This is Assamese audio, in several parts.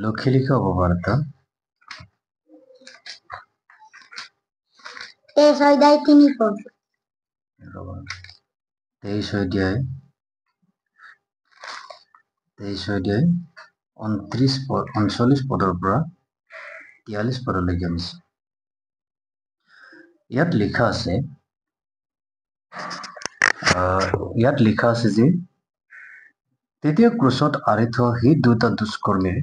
লক্ষ্মী লিখা অপবাৰ্তা 23 অধ্যায় 3 পদ। 23 অধ্যায় 39 পদৰ পৰা 43 পদলৈকে আছে। ইয়াত লিখা আছে যে তেতিয়া ক্ৰুচত আঁৰি থোৱা সেই দুটা দুষ্কৰ্মীয়ে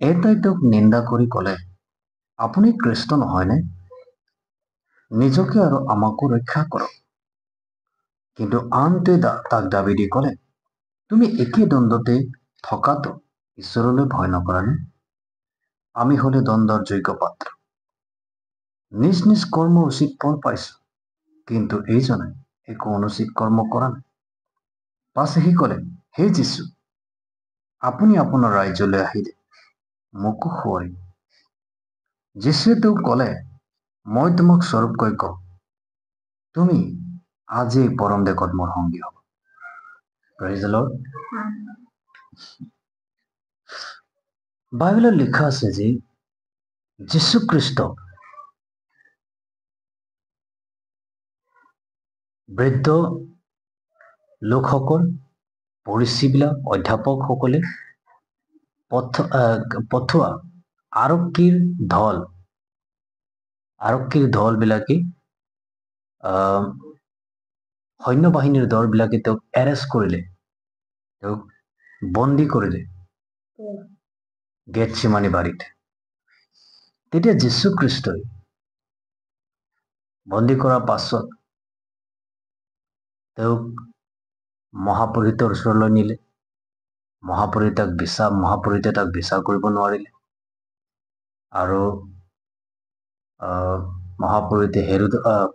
এটাই তেওঁক নিন্দা কৰি ক'লে, আপুনি খ্ৰীষ্ট নহয়নে? নিজকে আৰু আমাকো ৰক্ষা কৰক। কিন্তু আনটোৱে তাক দাবী দি ক'লে, তুমি একে দণ্ডতে থকাটো ঈশ্বৰলৈ ভয় নকৰানে? আমি হলে দণ্ডৰ যোগ্য পাত্ৰ। নিজ নিজ কৰ্ম উচিত ফল পাইছো, কিন্তু এইজনে একো অনুচিত কৰ্ম কৰা নাই। পাছে সি ক'লে, হে যীশু, আপুনি আপোনাৰ ৰাজ্যলৈ আহিলে মোকো সোঁৱৰিব। যীশুৱে তেওঁক ক'লে, মই তোমাক স্বৰূপকৈ কওঁ, তুমি আজি পৰম দেশত মোৰ সংগী হ'ব। Praise the Lord. বাইবেলত লিখা আছে যে যীশু খ্ৰীষ্ট বৃদ্ধ লোকসকল, ফৰিচীবিলাক, অধ্যাপকসকলে পঠোৱা আৰক্ষীৰ দলবিলাকে সৈন্য বাহিনীৰ দলবিলাকে তেওঁক এৰেষ্ট কৰিলে, তেওঁক বন্দী কৰিলে গেটছেমানি বাৰীত। তেতিয়া যীশু খ্ৰীষ্টই বন্দী কৰাৰ পাছত তেওঁক মহাপুৰোহিতৰ ওচৰলৈ নিলে। মহাপুৰোহিতে তাক বিচাৰ কৰিব নোৱাৰিলে আৰু মহাপুৰোহিতে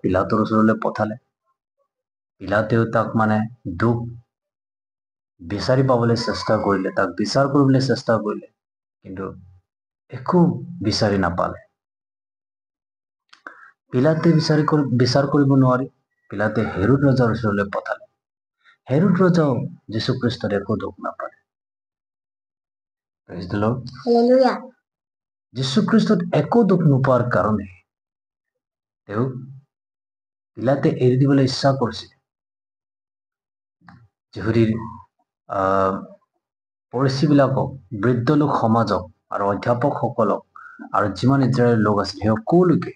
পিলাতৰ ওচৰলৈ পঠালে। পিলাতেও তাক দুখ বিচাৰি পাবলৈ চেষ্টা কৰিলে, তাক বিচাৰ কৰিবলৈ চেষ্টা কৰিলে, কিন্তু একো বিচাৰি নাপালে। পিলাতে বিচাৰ কৰিব নোৱাৰি পিলাতে হেৰোদ ৰজাৰ ওচৰলৈ পঠালে। হেৰোদ ৰজাও যীশু খ্ৰীষ্টৰ একো দুখ নাপালে। Praise the Lord. Hallelujah. যীশু খ্ৰীষ্টত একো দুখ নোপোৱাৰ কাৰণে তেওঁক পিলাতে এৰি দিবলৈ ইচ্ছা কৰিছিল। যিহুদীৰ ফৰিচীবিলাকক, বৃদ্ধ লোক সমাজক আৰু অধ্যাপকসকলক আৰু যিমান ইজৰাইলৰ লোক আছিল সেই সকলোকে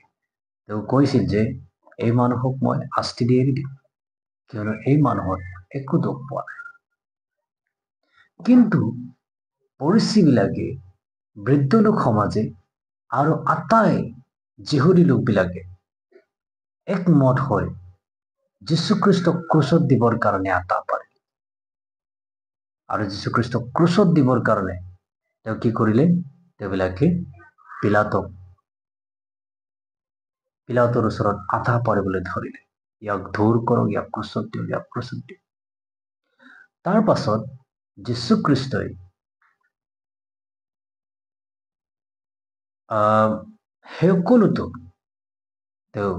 তেওঁ কৈছিল যে এই মানুহক মই শাস্তি দি এৰি দিম, কিয়নো এই মানুহৰ একো দুখ পোৱা নাই। কিন্তু ফৰিচীবিলাকে, বৃদ্ধ লোক সমাজে আৰু আটাই যিহুদী লোকবিলাকে একমত হৈ যীশুখ্ৰীষ্টক ক্ৰুচত দিবৰ কাৰণে আটা পাৰে। আৰু যীশুখ্ৰীষ্টক ক্ৰুচত দিবৰ কাৰণে তেওঁ কি কৰিলে? তেওঁবিলাকে পিলাতৰ ওচৰত আটা পাৰিবলৈ ধৰিলে, ইয়াক ধূৰ কৰক, ইয়াক ক্ৰুচত দিয়ক, ইয়াক ক্ৰুচত দিয়ক। তাৰ পাছত যীশুখ্ৰীষ্টই সেই সকলোটো তেওঁ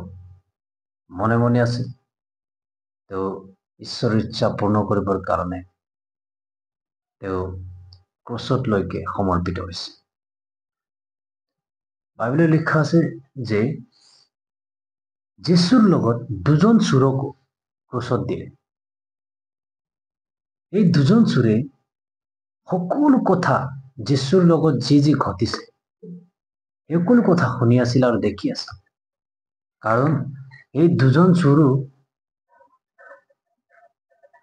মনে মনে আছে। তেওঁ ঈশ্বৰৰ ইচ্ছা পূৰ্ণ কৰিবৰ কাৰণে তেওঁ ক্ৰুচতলৈকে সমৰ্পিত হৈছে। বাইবেলত লিখা আছে যে যীশুৰ লগত দুজন চোৰকো ক্ৰুচত দিলে। এই দুজন চোৰে সকলো কথা, যীশুৰ লগত যি ঘটিছে সকলো কথা শুনি আছিল আৰু দেখি আছিল। কাৰণ এই দুজন চোৰো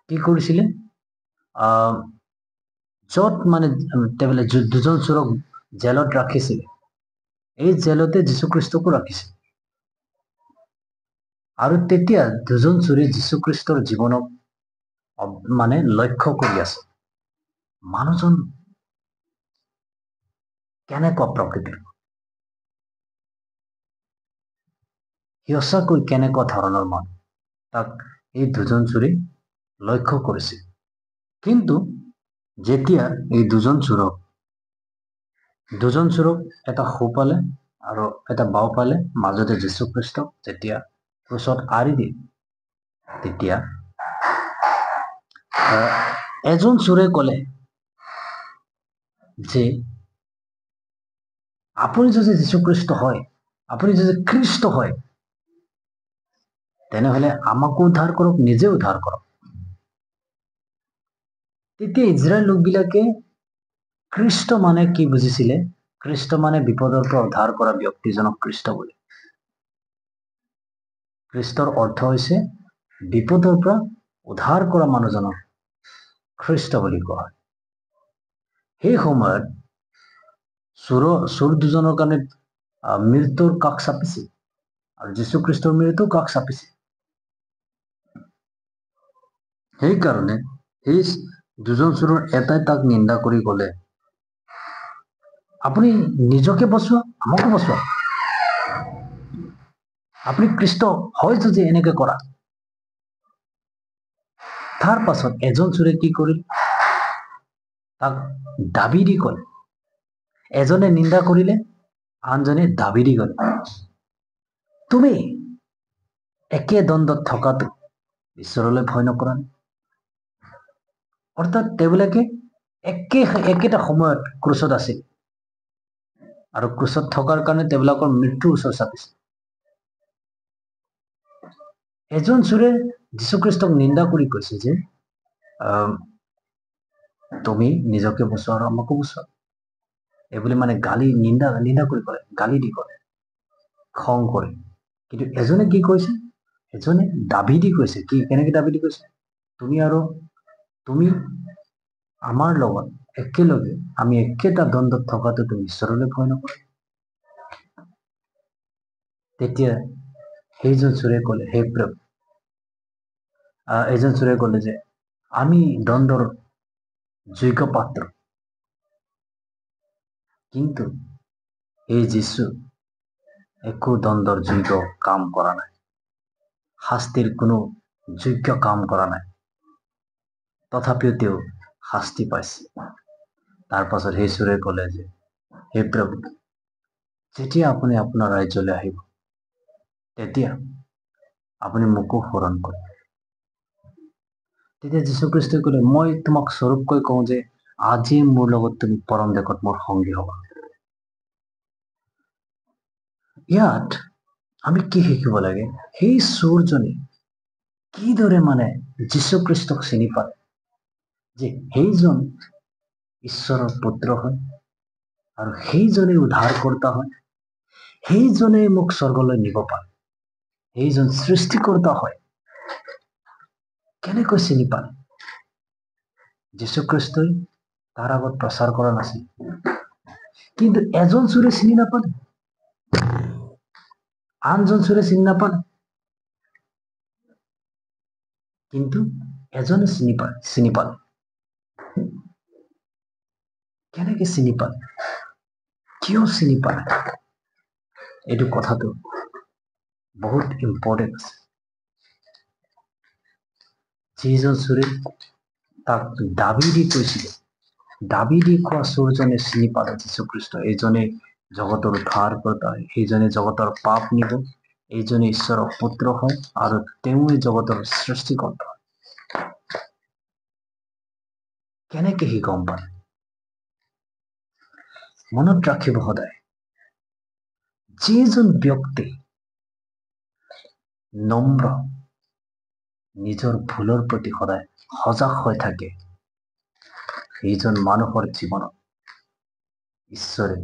কি কৰিছিলে? য'ত দুজন চোৰক জেলত ৰাখিছিলে, এই জেলতে যীশুখ্ৰীষ্টকো ৰাখিছিল। আৰু তেতিয়া দুজন চোৰে যীশুখ্ৰীষ্টৰ জীৱনক লক্ষ্য কৰি আছে। মানুহজন কেনেকুৱা প্ৰকৃতিৰ, সঁচাকৈ কেনেকুৱা ধৰণৰ মানুহ, তাক এই দুজন চোৰে লক্ষ্য কৰিছিল। কিন্তু যেতিয়া এই দুজন চোৰক এটা সোঁ পালে আৰু এটা বাওঁ পালে, মাজতে যীশুখ্ৰীষ্টক যেতিয়া ক্ৰুচত আঁৰি দিয়ে, তেতিয়া এজন চোৰে ক'লে যে আপুনি যদি যীশুখ্ৰীষ্ট হয়, আপুনি যদি খ্ৰীষ্ট হয়, তেনেহলে আমাকো উদ্ধাৰ কৰক, নিজে উদ্ধাৰ কৰক। তেতিয়া ইজৰাইল লোকবিলাকে খ্ৰীষ্ট মানে কি বুজিছিলে? খ্ৰীষ্ট মানে বিপদৰ পৰা উদ্ধাৰ কৰা ব্যক্তিজনক খ্ৰীষ্ট বুলি। খ্ৰীষ্টৰ অৰ্থ হৈছে বিপদৰ পৰা উদ্ধাৰ কৰা মানুহজনক খ্ৰীষ্ট বুলি কোৱা হয়। সেই সময়ত চোৰ দুজনৰ কাৰণে মৃত্যুৰ কাষ চাপিছিল আৰু যীশুখ্ৰীষ্টৰ মৃত্যু কাষ চাপিছিল। সেইকাৰণে সেই দুজন চোৰৰ এটাই তাক নিন্দা কৰি গলে, আপুনি নিজকে বচোৱা, আমাকো বচোৱা। আপুনি খ্ৰীষ্ট হয় যদি এনেকে কৰা। তাৰ পাছত এজন চোৰে কি কৰিল? তাক দাবী দি কলে। এজনে নিন্দা কৰিলে, আনজনে দাবী দি গলে, তুমি একে দণ্ডত থকাটো ঈশ্বৰলৈ ভয় নকৰা? অৰ্থাৎ তেওঁলোকে একেটা সময়ত ক্ৰুচত আছিল আৰু ক্ৰুচত থকাৰ কাৰণে তেওঁলোকৰ মৃত্যুৰ ওচৰ চাপিছিল। এজন চোৰে যীশুখ্ৰীষ্টক নিন্দা কৰি কৈছে যে তুমি নিজকে বচোৱা আৰু আমাকো বচোৱা। এইবুলি মানে নিন্দা কৰি কলে, গালি দি কলে, খং কৰে। কিন্তু এজনে কি কৈছে? এজনে দাবী দি কৈছে। কি কেনেকে দাবী দি কৈছে? তুমি আমাৰ লগত একেলগে আমি একেটা দণ্ডত থকাটো তুমি ঈশ্বৰলৈ ভয় নকৰা? তেতিয়া সেইজন চোৰে কলে, হে প্ৰভু, এজন চোৰে কলে যে আমি দণ্ডৰ যোগ্য পাত্ৰ, কিন্তু এই যীশু একো দণ্ডৰ যোগ্য কাম কৰা নাই, শাস্তিৰ কোনো যোগ্য কাম কৰা নাই, তথাপিও তেওঁ শাস্তি পাইছে। তাৰ পাছত সেই চোৰে কলে যে হে প্ৰভু, যেতিয়া আপুনি আপোনাৰ ৰাজ্যলৈ আহিব, তেতিয়া আপুনি মোকো স্মৰণ কৰে। তেতিয়া যীশুখ্ৰীষ্টই কলে, মই তোমাক স্বৰূপকৈ কওঁ যে আজি মোৰ লগত তুমি পৰম দেশত মোৰ সংগী হবা। ইয়াত আমি কি শিকিব লাগে? সেই চোৰজনে কিদৰে মানে যীশুখ্ৰীষ্টক চিনি পালে যে সেইজন ঈশ্বৰৰ পুত্ৰ হয় আৰু সেইজনে উদ্ধাৰকৰ্তা হয়, সেইজনে মোক স্বৰ্গলৈ নিব পাৰে, সেইজন সৃষ্টিকৰ্তা হয়। কেনেকৈ চিনি পালে? যীশুখ্ৰীষ্টই তাৰ আগত প্ৰচাৰ কৰা নাছিল, কিন্তু এজন চোৰে চিনি নাপালে, আনজন চোৰে চিনি নাপালে, কিন্তু এজনে চিনি পালে। কেনেকে চিনি পালে? কিয় চিনি পালে? এইটো কথাটো বহুত ইম্পৰ্টেণ্ট আছে। যিজন চোৰে তাক দাবী দি কৈছিলে, দাবী দি কোৱা চোৰজনে চিনি পালে যীশুখ্ৰীষ্ট এইজনে জগতৰ উদ্ধাৰকৰ্তা, এইজনে জগতৰ পাপ নিব, এইজনে ঈশ্বৰৰ পুত্ৰ হয় আৰু তেওঁৱে জগতৰ সৃষ্টিকৰ্তা। কেনেকে সি গম পালে? মনত ৰাখিব সদায়, যিজন ব্যক্তি নম্ৰ, নিজৰ ভুলৰ প্ৰতি সদায় সজাগ হৈ থাকে, সেইজন মানুহৰ জীৱনত ঈশ্বৰে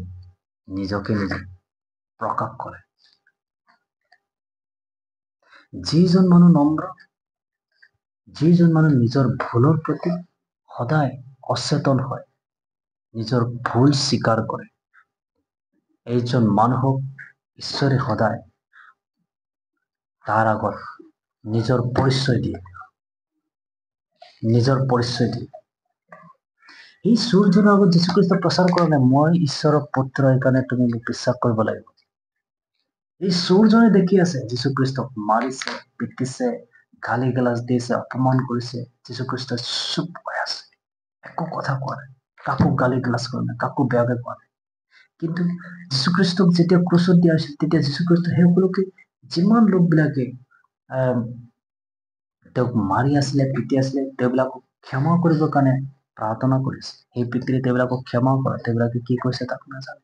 নিজকে নিজে প্ৰকাশ কৰে। যিজন মানুহ নম্ৰ, যিজন মানুহ নিজৰ ভুলৰ প্ৰতি সদায় অচেতন হয়, নিজৰ ভুল স্বীকাৰ কৰে, এইজন মানুহক ঈশ্বৰে সদায় তাৰ আগত নিজৰ পৰিচয় দিয়ে। এই চোৰজনৰ আগত যীশুখ্ৰীষ্ট প্ৰচাৰ কৰা নাই, মই ঈশ্বৰৰ পুত্ৰ, সেইকাৰণে তুমি মোক বিশ্বাস কৰিব লাগিব। এই চোৰজনে দেখি আছে যীশুখ্ৰীষ্টক মাৰিছে, পিটিছে, গালি গালাজ দিছে, অপমান কৰিছে। যীশুখ্ৰীষ্ট চুপ হৈ আছে, একো কথা কোৱা নাই, কাকো গালি গালাজ কৰা নাই, কাকো বেয়াকে কোৱা নাই। কিন্তু যীশুখ্ৰীষ্টক যেতিয়া ক্ৰুচত দিয়া হৈছিল, তেতিয়া যীশুখ্ৰীষ্ট সেইসকলকে, যিমান লোকবিলাকে তেওঁক মাৰি আছিলে, পিটি আছিলে, তেওঁবিলাকক ক্ষমা কৰিবৰ কাৰণে প্ৰাৰ্থনা কৰিছে। সেই পিতৃয়ে তেওঁবিলাকক ক্ষমা কৰে, তেওঁবিলাকে কি কৈছে তাক নাজানে।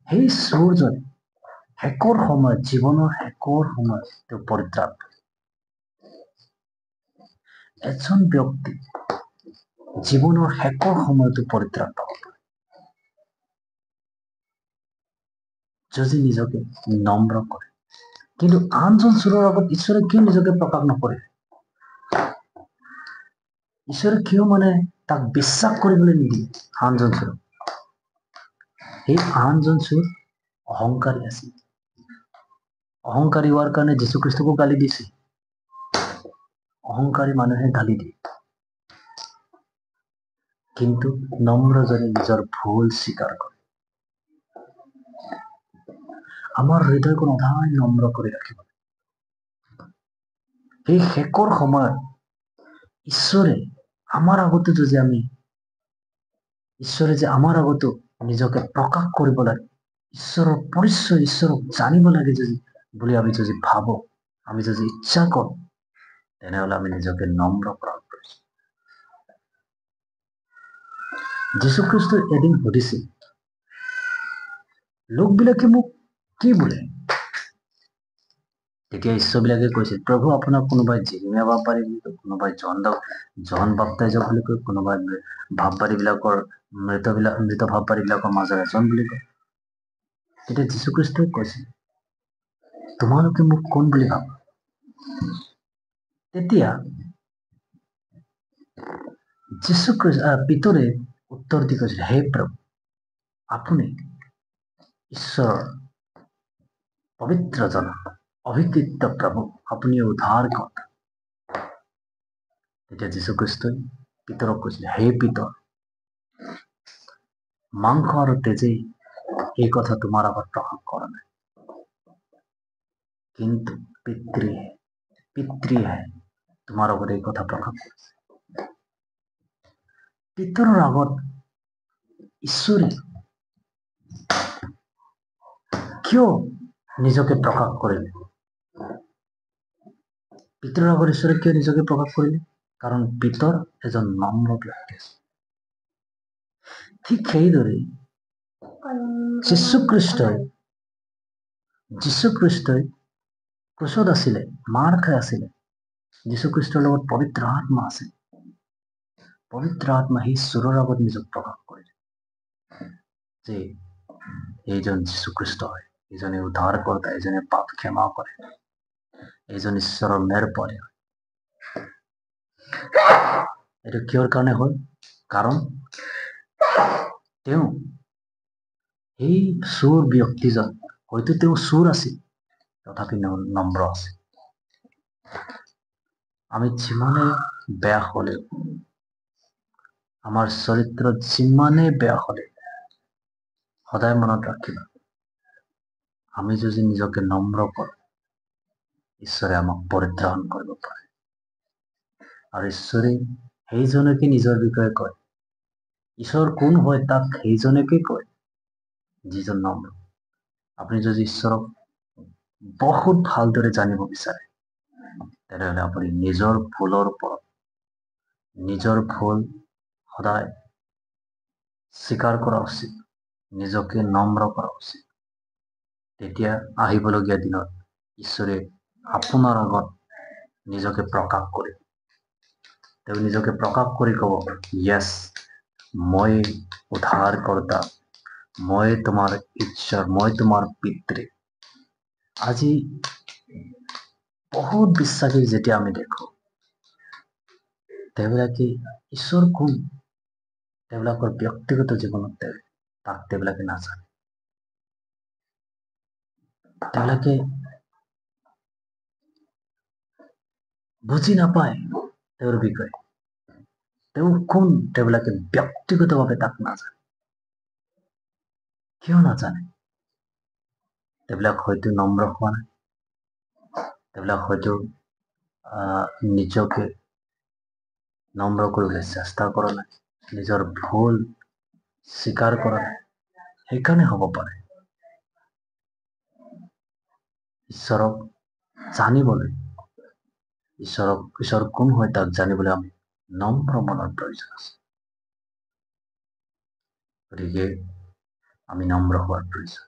সেই চোৰজনে শেষৰ সময়ত, জীৱনৰ শেষৰ সময়ত তেওঁ পৰিত্ৰাণ পায়। এজন ব্যক্তি জীৱনৰ শেষৰ সময়তো পৰিত্ৰাণ পাব পাৰে যদি নিজকে নম্ৰ কৰে। কিন্তু আনজন চোৰৰ আগত ঈশ্বৰে কিয় নিজকে প্ৰকাশ নকৰে? ঈশ্বৰে কিয় তাক বিশ্বাস কৰিবলৈ নিদিয়ে? আনজন চোৰ, সেই আনজন চোৰ অহংকাৰী আছিল। অহংকাৰী হোৱাৰ কাৰণে যীশুখ্ৰীষ্টকো গালি দিছে। অহংকাৰী মানুহে গালি দিয়ে, কিন্তু নম্ৰজনে নিজৰ ভুল স্বীকাৰ কৰে। আমাৰ হৃদয়খন সদায় নম্ৰ কৰি ৰাখিব। সেই শেষৰ সময়ত ঈশ্বৰে আমাৰ আগতো নিজকে প্ৰকাশ কৰিব লাগে, ঈশ্বৰৰ পৰিচয় ঈশ্বৰক জানিব লাগে বুলি আমি যদি ভাবো, আমি যদি ইচ্ছা কৰো, তেনেহলে আমি নিজকে নম্ৰ কৰাৰ প্ৰয়োজন। যীশুখ্ৰীষ্টই এদিন সুধিছিল, লোকবিলাকে মোক কি বোলে? তেতিয়া শিষ্যবিলাকে কৈছিল, প্ৰভু আপোনাক কোনোবাই জেৰেমিয়া বাপবাৰী বুলি কয়, কোনোবাই জন বাপ্তাইজক বুলি কয়, কোনোবাই মৃত ভাৱবাৰীবিলাকৰ মাজৰ এজন বুলি কয়। তেতিয়া যীশুখ্ৰীষ্টই কৈছিল, তোমালোকে মোক কোন বুলি ভাবা? তেতিয়া পিতৰে উত্তৰ দি কৈছিল, হে প্ৰভু, আপুনি ঈশ্বৰৰ পবিত্ৰ জন, অভিকৃত প্ৰভু, আপুনি উদ্ধাৰ কৰ্তা। তেতিয়া যীশুখ্ৰীষ্টই পিতৰক কৈছিল, হে পিতৰ, মাংস আৰু তেজে এই কথা তোমাৰ আগত প্ৰকাশ কৰা নাই, কিন্তু পিতৃহে তোমাৰ আগত এই কথা প্ৰকাশ কৰিছে। পিতৰৰ আগত ঈশ্বৰে কিয় নিজকে প্ৰকাশ কৰিলে? পিতৰৰ আগত ঈশ্বৰে কিয় নিজকে প্ৰকাশ কৰিলে? কাৰণ পিতৰ এজন নম্ৰ ব্যক্তি আছিল। ঠিক সেইদৰে যীশুখ্ৰীষ্টই ক্ৰুচত আছিলে, মাৰ খাই আছিলে। যীশুখ্ৰীষ্টৰ লগত পবিত্ৰ আত্মা আছিল। পবিত্ৰ আত্মা সেই চোৰৰ আগত নিজক প্ৰকাশ কৰিলে যে এইজন যীশুখ্ৰীষ্ট হয়, এইজনে উদ্ধাৰ কৰ্তা, এইজনে পাপ ক্ষমা কৰে, এইজন ঈশ্বৰৰ মেৰ পৰে। এইটো কিহৰ কাৰণে হ'ল? কাৰণ তেওঁ সেই চোৰ ব্যক্তিজন, হয়তো তেওঁ চোৰ আছিল, তথাপি নম্ৰ আছিল। আমি যিমানে বেয়া হলেও, আমাৰ চৰিত্ৰত যিমানে বেয়া হলে, সদায় মনত ৰাখিবা, আমি যদি নিজকে নম্ৰ কৰো, ঈশ্বৰে আমাক পৰিত্ৰাণ কৰিব পাৰে। আৰু ঈশ্বৰে সেইজনকে নিজৰ বিষয়ে কয়, ঈশ্বৰ কোন হয় তাক সেইজনকে কয় যিজন নম্ৰ। আপুনি যদি ঈশ্বৰক বহুত ভালদৰে জানিব বিচাৰে, তেনেহলে আপুনি নিজৰ ভুলৰ ওপৰত নিজৰ ভুল সদায় স্বীকাৰ কৰা উচিত, নিজকে নম্ৰ কৰা উচিত। তেতিয়া আহিবলগীয়া দিনত ঈশ্বৰে আপোনাৰ আগত নিজকে প্ৰকাশ কৰে। তেওঁ নিজকে প্ৰকাশ কৰি কব, য়েছ, মই উদ্ধাৰ কৰ্তা, মই তোমাৰ ঈশ্বৰ, মই তোমাৰ পিতৃ। আজি বহুত বিশ্বাসীক যেতিয়া আমি দেখো, তেওঁবিলাকে ঈশ্বৰ কোন, তেওঁবিলাকৰ ব্যক্তিগত জীৱনত তাক তেওঁবিলাকে নাজানে। তেওঁলোকে বুজি নাপায় তেওঁৰ বিষয়ে, তেওঁ কোন তেওঁবিলাকে ব্যক্তিগতভাৱে তাক নাজানে। কিয় নাজানে? তেওঁবিলাক হয়তো নম্ৰ হোৱা নাই, তেওঁবিলাক হয়তো নিজকে নম্ৰ কৰিবলৈ চেষ্টা কৰা নাই, নিজৰ ভুল স্বীকাৰ কৰা নাই, সেইকাৰণে হ'ব পাৰে। ঈশ্বৰক জানিবলৈ, ঈশ্বৰ কোন হয় তাক জানিবলৈ আমি নম্ৰ মনৰ প্ৰয়োজন আছে। গতিকে আমি নম্ৰ হোৱাৰ প্ৰয়োজন।